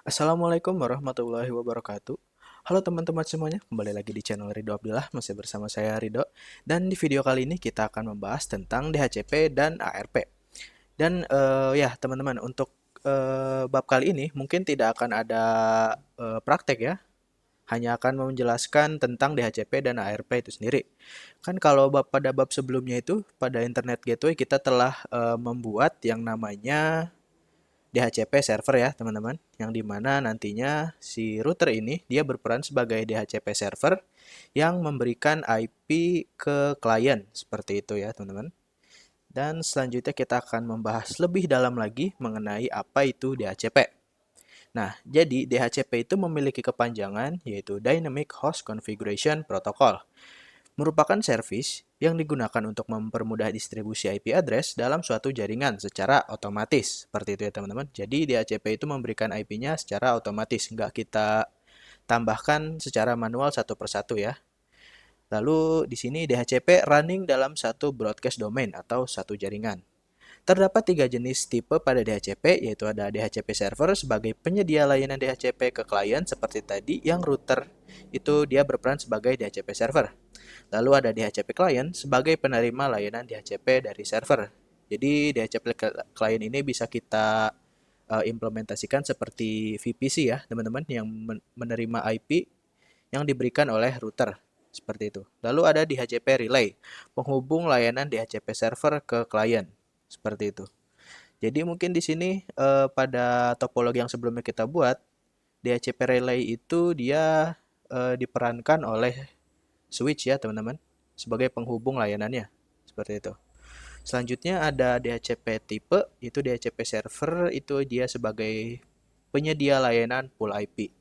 Assalamualaikum warahmatullahi wabarakatuh. Halo teman-teman semuanya, kembali lagi di channel Ridho Abdillah, masih bersama saya Ridho. Dan di video kali ini kita akan membahas tentang DHCP dan ARP. Dan ya teman-teman, untuk bab kali ini mungkin tidak akan ada praktek ya, hanya akan menjelaskan tentang DHCP dan ARP itu sendiri. Kan kalau pada bab sebelumnya itu, pada Internet Gateway kita telah membuat yang namanya DHCP server ya teman-teman, yang dimana nantinya si router ini dia berperan sebagai DHCP server yang memberikan IP ke klien seperti itu ya teman-teman. Dan selanjutnya kita akan membahas lebih dalam lagi mengenai apa itu DHCP. Nah, jadi DHCP itu memiliki kepanjangan yaitu Dynamic Host Configuration Protocol, merupakan servis yang digunakan untuk mempermudah distribusi IP address dalam suatu jaringan secara otomatis. Seperti itu ya teman-teman. Jadi DHCP itu memberikan IP-nya secara otomatis, nggak kita tambahkan secara manual satu persatu ya. Lalu di sini DHCP running dalam satu broadcast domain atau satu jaringan. Terdapat tiga jenis tipe pada DHCP, yaitu ada DHCP server sebagai penyedia layanan DHCP ke klien seperti tadi, yang router itu dia berperan sebagai DHCP server. Lalu ada DHCP client sebagai penerima layanan DHCP dari server. Jadi DHCP client ini bisa kita implementasikan seperti VPC ya teman-teman, yang menerima IP yang diberikan oleh router seperti itu. Lalu ada DHCP relay, penghubung layanan DHCP server ke klien seperti itu. Jadi mungkin di sini pada topologi yang sebelumnya kita buat, DHCP relay itu dia diperankan oleh switch ya teman-teman, sebagai penghubung layanannya seperti itu. Selanjutnya ada DHCP tipe, itu DHCP server itu dia sebagai penyedia layanan pool IP.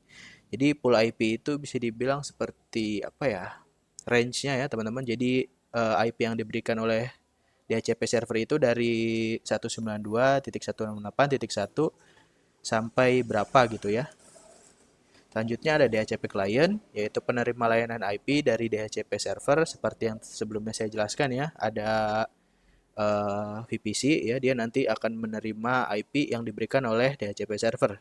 Jadi pool IP itu bisa dibilang seperti apa ya, range-nya ya teman-teman. Jadi IP yang diberikan oleh DHCP server itu dari 192.168.1 sampai berapa gitu ya. Selanjutnya ada DHCP client, yaitu penerima layanan IP dari DHCP server seperti yang sebelumnya saya jelaskan ya. Ada VPC ya, dia nanti akan menerima IP yang diberikan oleh DHCP server.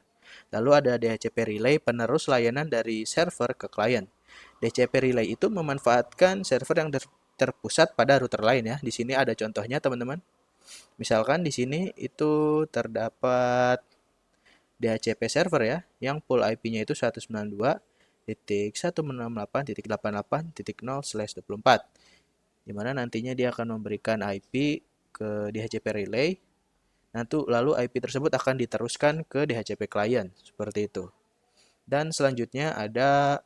Lalu ada DHCP relay, penerus layanan dari server ke klien. DHCP relay itu memanfaatkan server yang terpusat pada router lain ya. Di sini ada contohnya teman-teman. Misalkan di sini itu terdapat DHCP server ya, yang pool IP-nya itu 192.168.88.0/24, di mana nantinya dia akan memberikan IP ke DHCP relay. Lalu IP tersebut akan diteruskan ke DHCP client seperti itu. Dan selanjutnya ada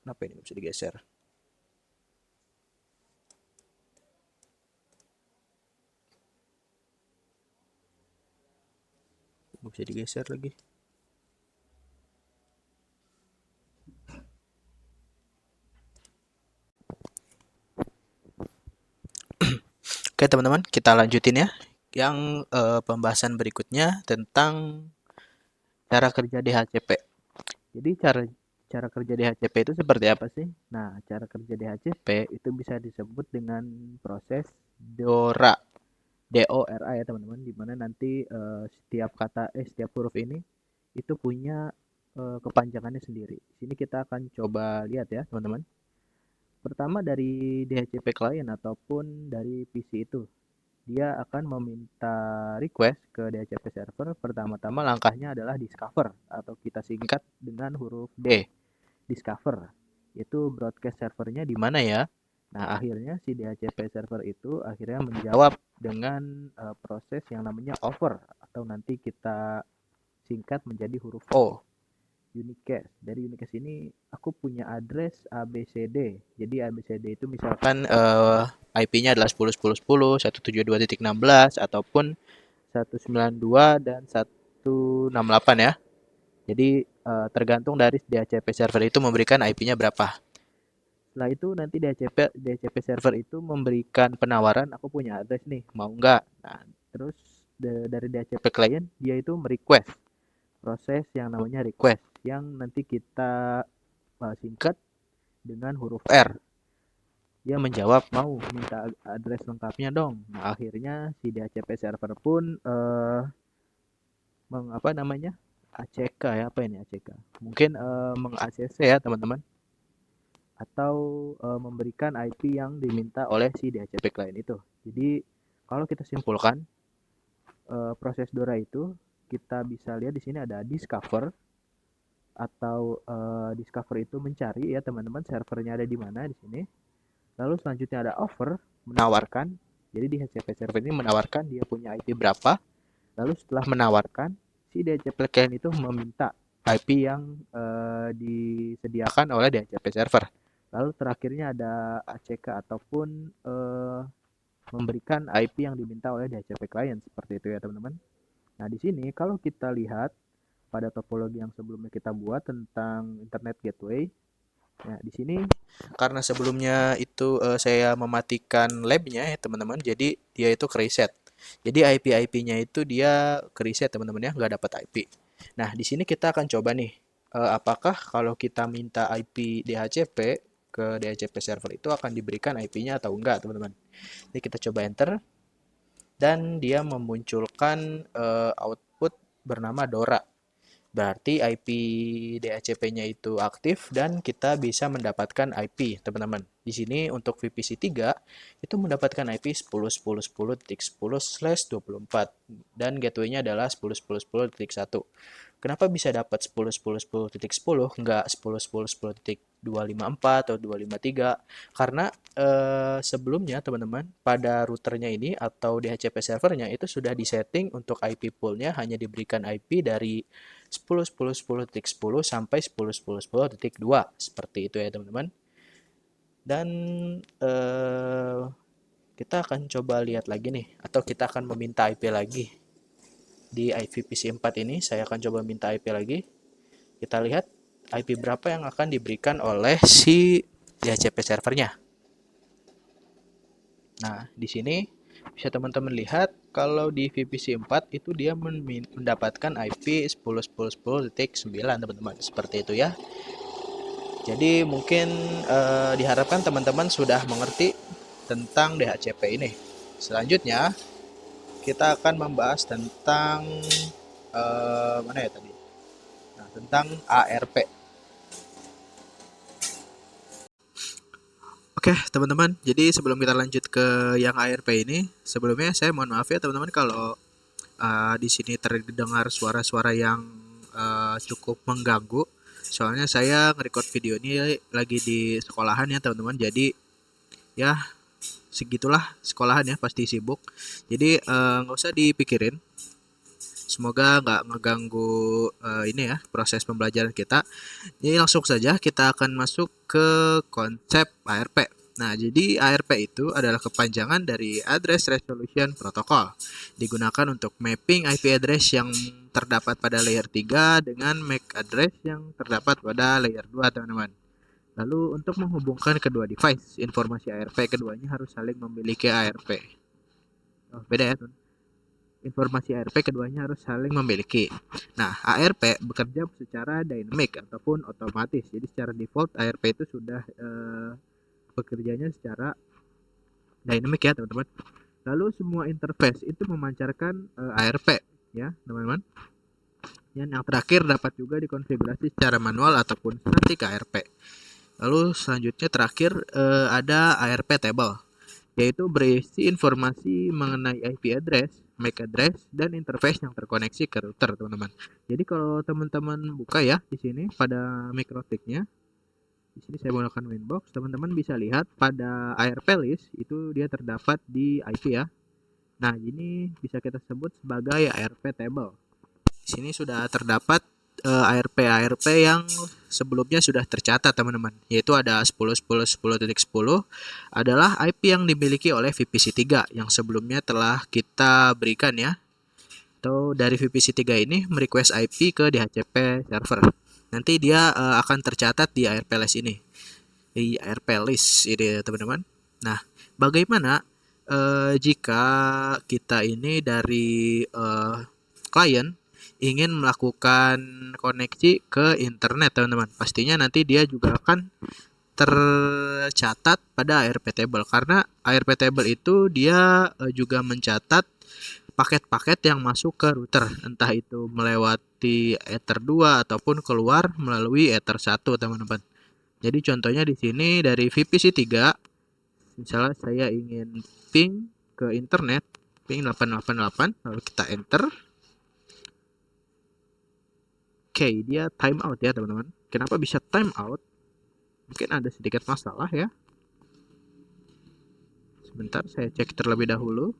kenapa ini bisa digeser? Bisa digeser lagi. Oke teman-teman, kita lanjutin ya. Yang pembahasan berikutnya tentang cara kerja DHCP. Jadi cara kerja DHCP itu seperti apa sih? Nah, cara kerja DHCP itu bisa disebut dengan proses DORA. DORA ya teman-teman, di mana nanti setiap huruf ini itu punya kepanjangannya sendiri. Sini kita akan coba lihat ya teman-teman. Pertama dari DHCP client ataupun dari PC itu, dia akan meminta request ke DHCP server. Pertama-tama langkahnya adalah discover, atau kita singkat dengan huruf D. Discover itu broadcast servernya di mana ya. Nah, akhirnya si DHCP server itu akhirnya menjawab dengan proses yang namanya over, atau nanti kita singkat menjadi huruf O. Unicast. Dari Unicast ini aku punya address ABCD. Jadi ABCD itu misalkan IP-nya adalah 10.10.10, 172.16 ataupun 192 dan 168 ya. Jadi tergantung dari DHCP server itu memberikan IP-nya berapa. Setelah itu nanti DHCP server itu memberikan penawaran, aku punya address nih, mau nggak? Nah, terus dari DHCP client dia itu merequest, proses yang namanya request, yang nanti kita singkat dengan huruf R. Dia menjawab mau minta address lengkapnya dong. Nah, akhirnya si DHCP server pun apa namanya, ACK ya, apa ini ACK? Mungkin meng-ACC ya teman-teman, atau memberikan IP yang diminta oleh si DHCP client itu. Jadi kalau kita simpulkan proses DORA itu kita bisa lihat di sini ada discover atau discover itu mencari ya teman-teman servernya ada di mana di sini. Lalu selanjutnya ada offer menawarkan. Jadi di DHCP server ini menawarkan dia punya IP berapa. Lalu setelah menawarkan si DHCP client itu meminta IP yang disediakan oleh DHCP server. Lalu terakhirnya ada ACK ataupun memberikan IP yang diminta oleh DHCP client seperti itu ya teman-teman. Nah di sini kalau kita lihat pada topologi yang sebelumnya kita buat tentang internet gateway, ya di sini karena sebelumnya itu saya mematikan labnya ya teman-teman, jadi dia itu ke reset. Jadi IP-IP-nya itu dia ke reset teman-teman ya, nggak dapat IP. Nah di sini kita akan coba nih, apakah kalau kita minta IP DHCP ke DHCP server itu akan diberikan IP-nya atau enggak teman-teman. Jadi kita coba enter dan dia memunculkan output bernama DORA. Berarti IP DHCP-nya itu aktif dan kita bisa mendapatkan IP, teman-teman. Di sini untuk VPC 3 itu mendapatkan IP 10.10.10/24 dan gateway-nya adalah 10.10.10.1. Kenapa bisa dapat 10.10.10.10 enggak 10.10.10.254 atau 253? Karena sebelumnya teman-teman pada routernya ini atau DHCP servernya itu sudah disetting untuk IP poolnya hanya diberikan IP dari 10.10.10.10 sampai 10.10.10.2 seperti itu ya teman-teman. Dan kita akan coba lihat lagi nih, atau kita akan meminta IP lagi di IPVPC 4 ini. Saya akan coba minta IP lagi. Kita lihat IP berapa yang akan diberikan oleh si DHCP servernya. Nah, di sini bisa teman-teman lihat kalau di VPC 4 itu dia mendapatkan IP 10.10.10.9 teman-teman. Seperti itu ya. Jadi mungkin diharapkan teman-teman sudah mengerti tentang DHCP ini. Selanjutnya kita akan membahas tentang mana ya tadi? Nah, tentang ARP. Oke, teman-teman. Jadi sebelum kita lanjut ke yang ARP ini, sebelumnya saya mohon maaf ya teman-teman kalau di sini terdengar suara-suara yang cukup mengganggu. Soalnya saya nge-record video ini lagi di sekolahan ya teman-teman. Jadi ya segitulah sekolahan ya pasti sibuk. Jadi nggak usah dipikirin. Semoga nggak ngeganggu ini ya proses pembelajaran kita. Jadi langsung saja kita akan masuk ke konsep ARP. Nah, jadi ARP itu adalah kepanjangan dari Address Resolution Protocol. Digunakan untuk mapping IP address yang terdapat pada layer 3 dengan MAC address yang terdapat pada layer 2, teman-teman. Lalu untuk menghubungkan kedua device, informasi ARP keduanya harus saling memiliki ARP. Oh, beda ya, teman. Informasi ARP keduanya harus saling memiliki. Nah, ARP bekerja secara dynamic ataupun otomatis. Jadi secara default ARP itu sudah bekerjanya secara dynamic ya teman-teman. Lalu semua interface itu memancarkan ARP ya teman-teman. Dan yang terakhir dapat juga dikonfigurasi secara manual ataupun static ARP. Lalu selanjutnya terakhir ada ARP table, yaitu berisi informasi mengenai IP address, MAC address, dan interface yang terkoneksi ke router, teman-teman. Jadi kalau teman-teman buka ya di sini pada MikroTik-nya, di sini saya menggunakan Winbox, teman-teman bisa lihat pada ARP list itu dia terdapat di IP ya. Nah, ini bisa kita sebut sebagai ARP table. Di sini sudah terdapat ARP yang sebelumnya sudah tercatat teman-teman, yaitu ada 10.10.10.10 adalah IP yang dimiliki oleh VPC 3 yang sebelumnya telah kita berikan ya, atau dari VPC 3 ini merequest IP ke DHCP server. Nanti dia akan tercatat di ARP list ini, di ARP list ini teman-teman. Nah, bagaimana jika kita ini dari klien ingin melakukan koneksi ke internet teman-teman, pastinya nanti dia juga akan tercatat pada ARP table, karena ARP table itu dia juga mencatat paket-paket yang masuk ke router, entah itu melewati Ether 2 ataupun keluar melalui Ether 1, teman-teman. Jadi contohnya di sini dari VPC 3, misalnya saya ingin ping ke internet, ping 888, lalu kita enter. Oke, dia time out ya, teman-teman. Kenapa bisa time out? Mungkin ada sedikit masalah ya. Sebentar, saya cek terlebih dahulu.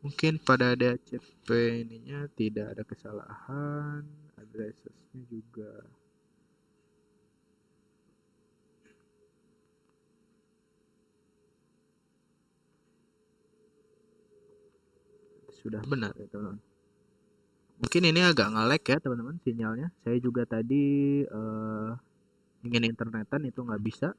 Mungkin pada DHCP ininya tidak ada kesalahan, addressesnya juga sudah benar ya, teman-teman. Mungkin ini agak nge-lag ya, teman-teman, sinyalnya. Saya juga tadi ingin internetan itu nggak bisa.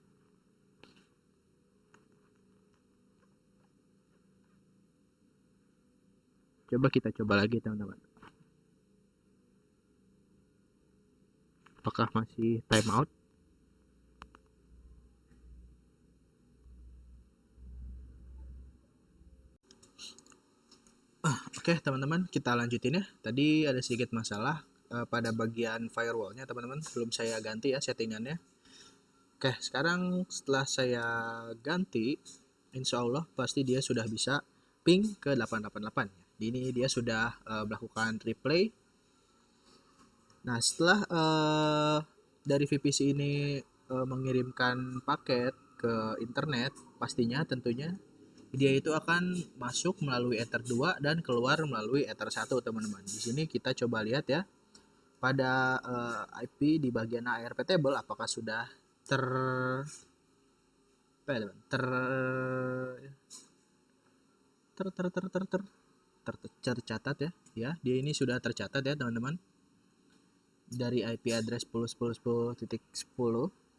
Coba kita coba lagi, teman-teman. Apakah masih time out? Oke, teman-teman, kita lanjutin ya. Tadi ada sedikit masalah pada bagian firewallnya, teman-teman. Belum saya ganti ya settingannya. Oke, sekarang setelah saya ganti, insya Allah pasti dia sudah bisa ping ke 888. Ini dia sudah melakukan replay. Nah, setelah dari VPC ini mengirimkan paket ke internet, pastinya tentunya dia itu akan masuk melalui Ether 2 dan keluar melalui Ether 1, teman-teman. Di sini kita coba lihat ya, pada IP di bagian ARP table apakah sudah ter apa ya, teman? Tercatat ya. Ya, dia ini sudah tercatat ya, teman-teman. Dari IP address 10.10.10.10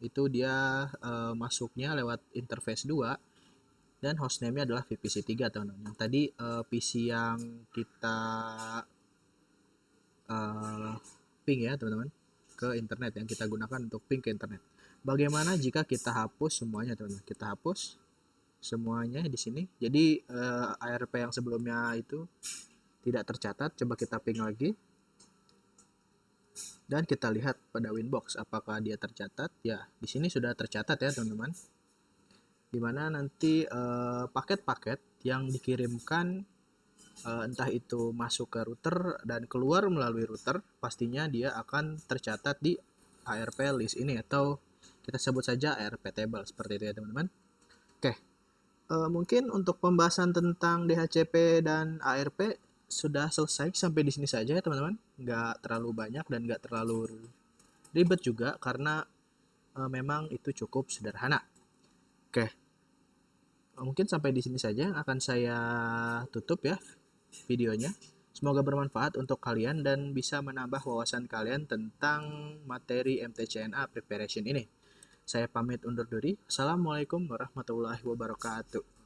itu dia masuknya lewat interface 2 dan hostname-nya adalah VPC 3, teman-teman. Yang tadi PC yang kita ping ya, teman-teman, ke internet, yang kita gunakan untuk ping ke internet. Bagaimana jika kita hapus semuanya, teman-teman? Kita hapus semuanya di sini. Jadi ARP yang sebelumnya itu tidak tercatat. Coba kita ping lagi. Dan kita lihat pada Winbox apakah dia tercatat. Ya, di sini sudah tercatat ya, teman-teman. Dimana nanti paket-paket yang dikirimkan entah itu masuk ke router dan keluar melalui router, pastinya dia akan tercatat di ARP list ini, atau kita sebut saja ARP table, seperti itu ya, teman-teman. Oke, mungkin untuk pembahasan tentang DHCP dan ARP sudah selesai sampai di sini saja ya, teman-teman. Nggak terlalu banyak dan nggak terlalu ribet juga, karena memang itu cukup sederhana. Oke, mungkin sampai di sini saja akan saya tutup ya videonya. Semoga bermanfaat untuk kalian dan bisa menambah wawasan kalian tentang materi MTCNA preparation ini. Saya pamit undur diri. Assalamualaikum warahmatullahi wabarakatuh.